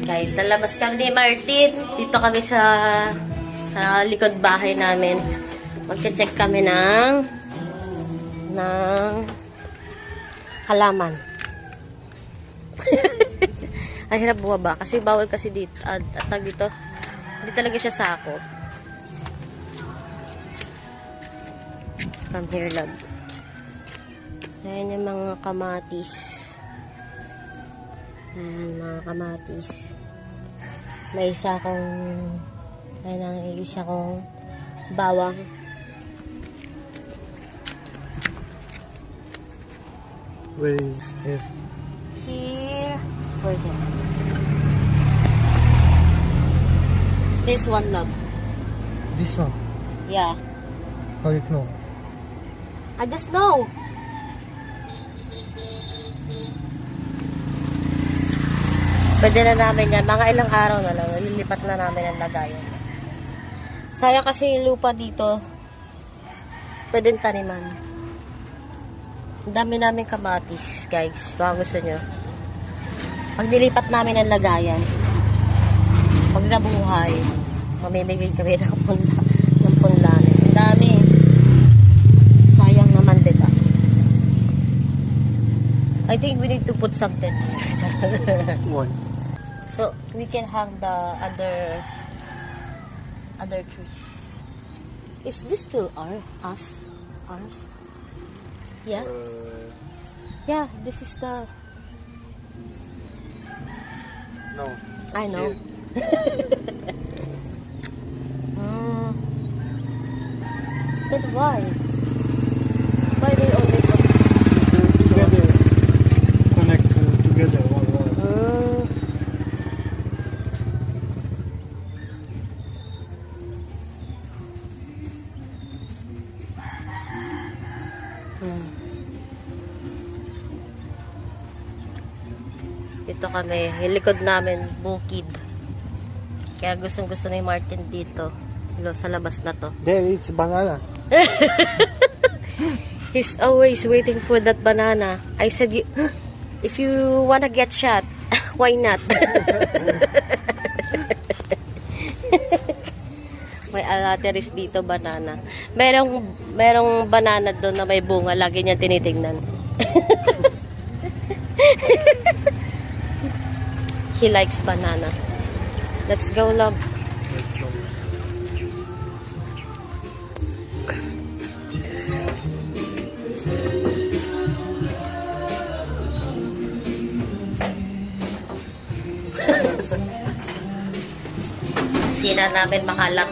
Guys, lalabas kami ni Martin. Dito kami sa likod bahay namin. Magche-check kami ng halaman. Ay, hirap bumaba. Kasi bawal kasi dito. At dito, hindi talaga siya sako. Come here, love. Ayan yung mga kamatis. Ayan, mga kamatis. May isa akong bawang. Where is it? Here. Where is it? This one, love. This one. Yeah. How you know? I just know. Pwede na namin yan. Mga ilang araw na lang. Lilipat na namin ang lagayan. Sayang kasi yung lupa dito. Pwede taniman. Ang dami namin kamatis, guys. Baka gusto nyo. Pag nilipat namin ang lagayan, pag nabuhay, mamimigay kami ng punlanin. Ang dami. Sayang naman, diba? I think we need to put something. One. So, we can hang the other trees. Is this still ours? Yeah? Yeah, this is the... No. I know. Then why? Why they only put... Together. Connect together. One. Dito kami, yung likod namin, bukid. Kaya gustong-gusto ni Martin dito. Sa labas na to. There, it's banana. He's always waiting for that banana. I said, if you wanna get shot, why not? May alateris dito, banana. Merong banana doon na may bunga. Lagi niya tinitingnan. He likes banana. Let's go, love. Sina namin makalat.